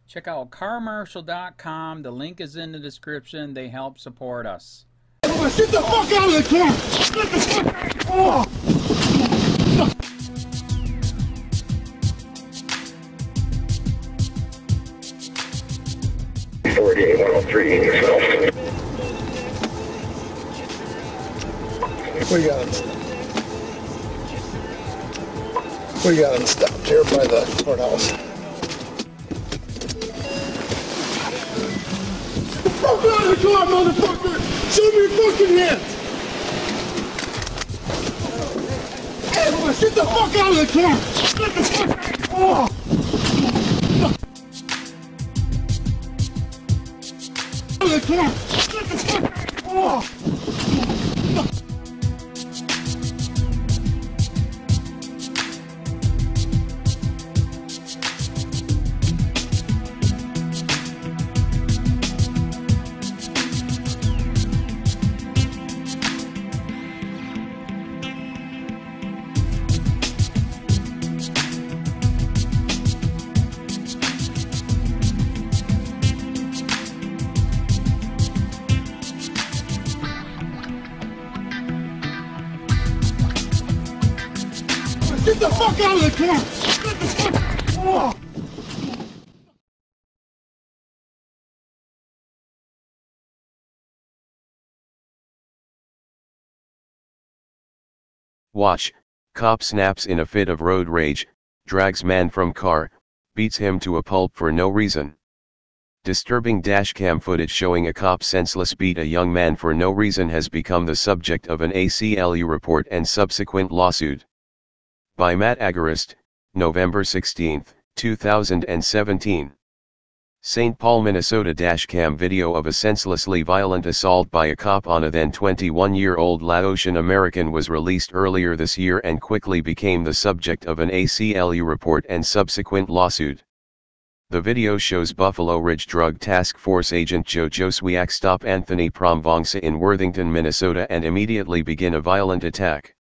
Check out carmarshal.com. The link is in the description. They help support us. Get the fuck out of the car! Get the fuck out! 48-103 yourself. What do you got on stop? What do you got on stop here by the courthouse? Get the fuck out of the car, motherfucker! Show me your fucking hands! Hey, get the fuck out of the car! Get the fuck out! The car! Get the fuck out! Get the fuck out of the car! Get the fuck out! Watch, cop snaps in a fit of road rage, drags man from car, beats him to a pulp for no reason. Disturbing dashcam footage showing a cop senseless beat a young man for no reason has become the subject of an ACLU report and subsequent lawsuit. By Matt Agarist, November 16, 2017. St. Paul, Minnesota dashcam video of a senselessly violent assault by a cop on a then 21-year-old Laotian American was released earlier this year and quickly became the subject of an ACLU report and subsequent lawsuit. The video shows Buffalo Ridge Drug Task Force agent Joe Joswiak stop Anthony Pramvongsa in Worthington, Minnesota and immediately begin a violent attack.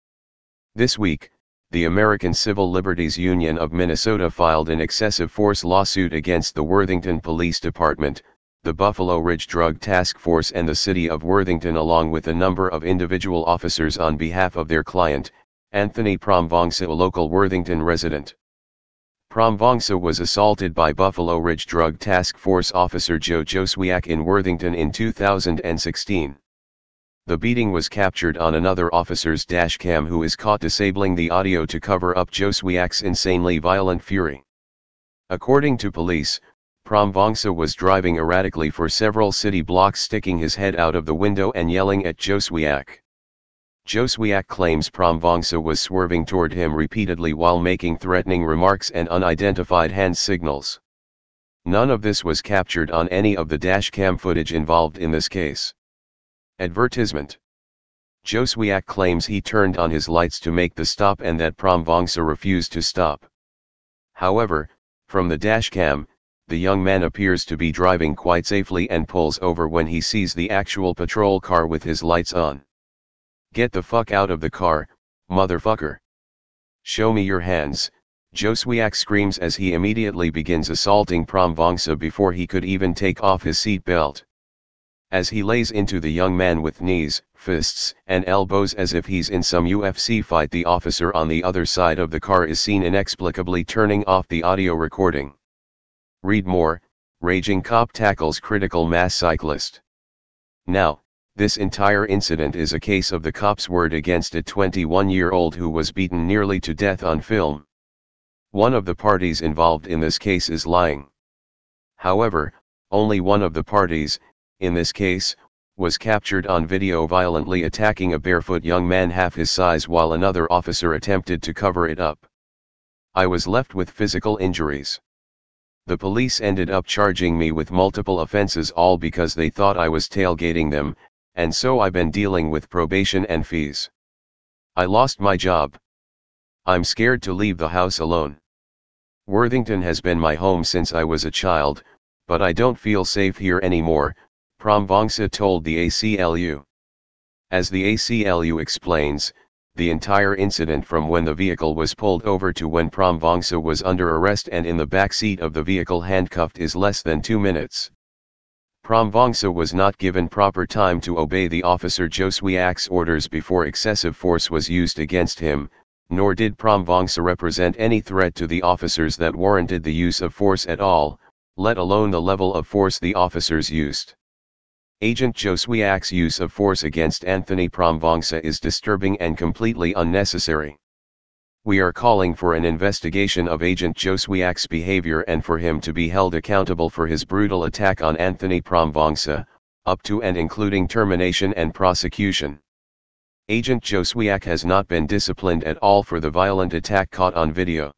This week, the American Civil Liberties Union of Minnesota filed an excessive force lawsuit against the Worthington Police Department, the Buffalo Ridge Drug Task Force and the City of Worthington along with a number of individual officers on behalf of their client, Anthony Pramvongsa, a local Worthington resident. Pramvongsa was assaulted by Buffalo Ridge Drug Task Force officer Joe Joswiak in Worthington in 2016. The beating was captured on another officer's dashcam who is caught disabling the audio to cover up Joswiak's insanely violent fury. According to police, Pramvongsa was driving erratically for several city blocks, sticking his head out of the window and yelling at Joswiak. Joswiak claims Pramvongsa was swerving toward him repeatedly while making threatening remarks and unidentified hand signals. None of this was captured on any of the dashcam footage involved in this case. Advertisement. Joswiak claims he turned on his lights to make the stop and that Pramvongsa refused to stop. However, from the dashcam, the young man appears to be driving quite safely and pulls over when he sees the actual patrol car with his lights on. Get the fuck out of the car, motherfucker. Show me your hands, Joswiak screams as he immediately begins assaulting Pramvongsa before he could even take off his seat belt. As he lays into the young man with knees, fists, and elbows as if he's in some UFC fight, the officer on the other side of the car is seen inexplicably turning off the audio recording. Read more, raging cop tackles critical mass cyclist. Now, this entire incident is a case of the cop's word against a 21-year-old who was beaten nearly to death on film. One of the parties involved in this case is lying. However, only one of the parties, in this case, was captured on video violently attacking a barefoot young man half his size while another officer attempted to cover it up. I was left with physical injuries. The police ended up charging me with multiple offenses all because they thought I was tailgating them, and so I've been dealing with probation and fees. I lost my job. I'm scared to leave the house alone. Worthington has been my home since I was a child, but I don't feel safe here anymore, Pramvongsa told the ACLU. As the ACLU explains, the entire incident from when the vehicle was pulled over to when Rambosk was under arrest and in the back seat of the vehicle handcuffed is less than 2 minutes. Rambosk was not given proper time to obey the officer Joswiak's orders before excessive force was used against him, nor did Rambosk represent any threat to the officers that warranted the use of force at all, let alone the level of force the officers used. Agent Joswiak's use of force against Anthony Rambosk is disturbing and completely unnecessary. We are calling for an investigation of Agent Joswiak's behavior and for him to be held accountable for his brutal attack on Anthony Rambosk, up to and including termination and prosecution. Agent Joswiak has not been disciplined at all for the violent attack caught on video.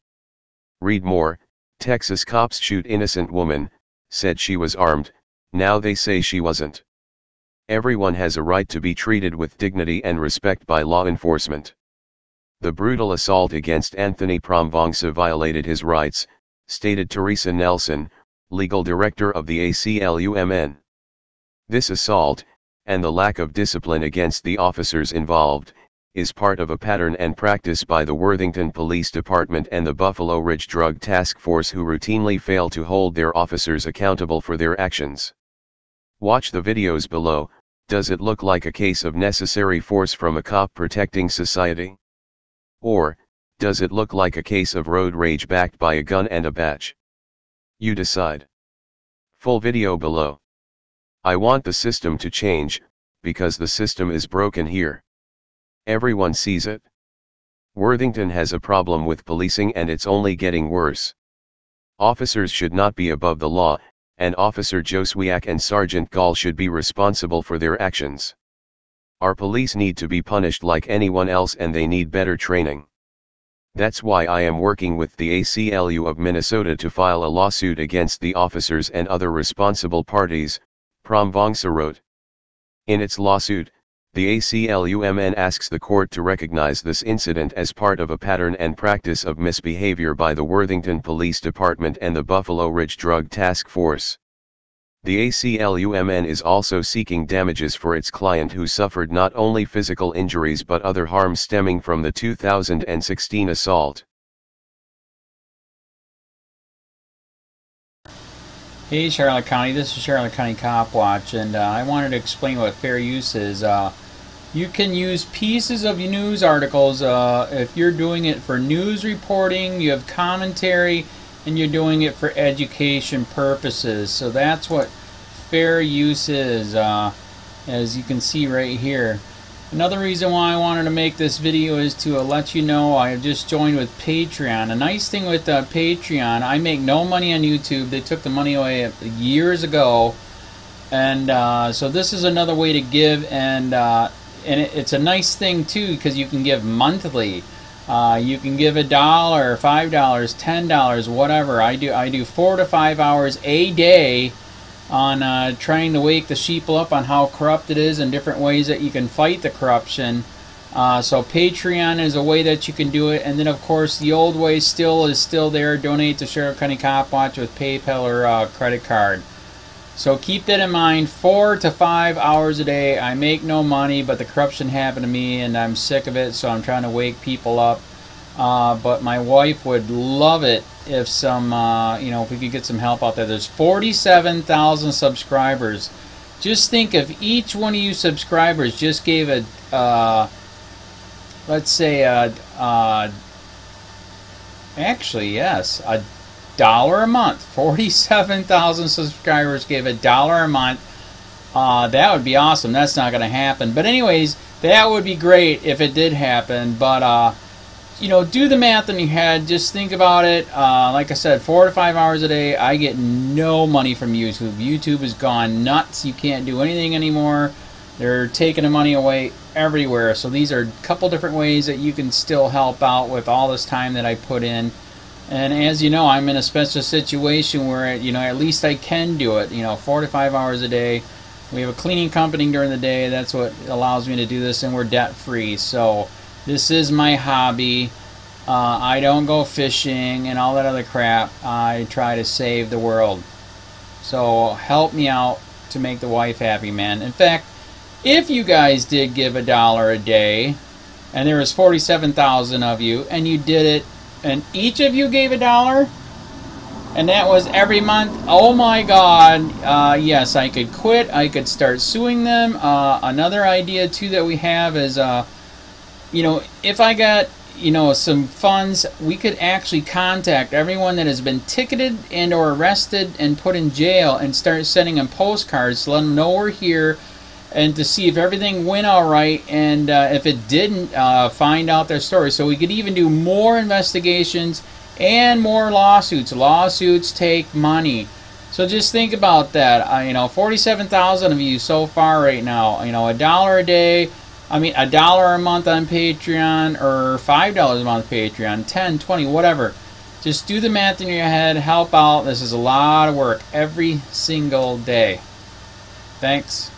Read more. Texas cops shoot innocent woman, said she was armed, now they say she wasn't. Everyone has a right to be treated with dignity and respect by law enforcement. The brutal assault against Anthony Rambosk violated his rights, stated Teresa Nelson, legal director of the ACLUMN. This assault, and the lack of discipline against the officers involved, is part of a pattern and practice by the Worthington Police Department and the Buffalo Ridge Drug Task Force, who routinely fail to hold their officers accountable for their actions. Watch the videos below. Does it look like a case of necessary force from a cop protecting society? Or, does it look like a case of road rage backed by a gun and a badge? You decide. Full video below. I want the system to change, because the system is broken here. Everyone sees it. Worthington has a problem with policing and it's only getting worse. Officers should not be above the law, and Officer Joswiak and Sergeant Gall should be responsible for their actions. Our police need to be punished like anyone else and they need better training. That's why I am working with the ACLU of Minnesota to file a lawsuit against the officers and other responsible parties, Rambosk wrote. In its lawsuit, the ACLUMN asks the court to recognize this incident as part of a pattern and practice of misbehavior by the Worthington Police Department and the Buffalo Ridge Drug Task Force. The ACLUMN is also seeking damages for its client, who suffered not only physical injuries but other harm stemming from the 2016 assault. Hey Charlotte County, this is Charlotte County Cop Watch, and I wanted to explain what fair use is. You can use pieces of news articles if you're doing it for news reporting, you have commentary, and you're doing it for education purposes. So that's what fair use is, as you can see right here. Another reason why I wanted to make this video is to let you know I have just joined with Patreon. A nice thing with Patreon, I make no money on YouTube. They took the money away years ago, and so this is another way to give, and it's a nice thing too, because you can give monthly. You can give $1, $5, $10, whatever. I do 4 to 5 hours a day on trying to wake the sheeple up on how corrupt it is and different ways that you can fight the corruption. So Patreon is a way that you can do it, and then of course the old way is still there. Donate to Charlotte County Cop Watch with PayPal or credit card. So keep that in mind. 4 to 5 hours a day. I make no money, but the corruption happened to me and I'm sick of it, so I'm trying to wake people up. But my wife would love it if if we could get some help out there. There's 47,000 subscribers. Just think if each one of you subscribers just gave let's say actually yes, $1 a month. 47,000 subscribers gave $1 a month. That would be awesome. That's not going to happen. But anyways, that would be great if it did happen. But do the math in your head. Just think about it. Like I said, 4 to 5 hours a day. I get no money from YouTube. YouTube has gone nuts. You can't do anything anymore. They're taking the money away everywhere. So these are a couple different ways that you can still help out with all this time that I put in. And as you know, I'm in a special situation where, at least I can do it. 4 to 5 hours a day. We have a cleaning company during the day. That's what allows me to do this, and we're debt free. So this is my hobby. I don't go fishing and all that other crap. I try to save the world. So help me out to make the wife happy, man. In fact, if you guys did give $1 a day, and there was 47,000 of you, and you did it, and each of you gave $1, and that was every month. Oh my God! Yes, I could quit. I could start suing them. Another idea too that we have is, you know, if I got, you know, some funds, we could actually contact everyone that has been ticketed and or arrested and put in jail and start sending them postcards to let them know we're here, and to see if everything went all right, and if it didn't, find out their story. So we could even do more investigations and more lawsuits. Lawsuits take money. So just think about that. You know, 47,000 of you so far right now. You know, $1 a day. I mean, $1 a month on Patreon, or $5 a month Patreon, 10, 20, whatever. Just do the math in your head. Help out. This is a lot of work every single day. Thanks.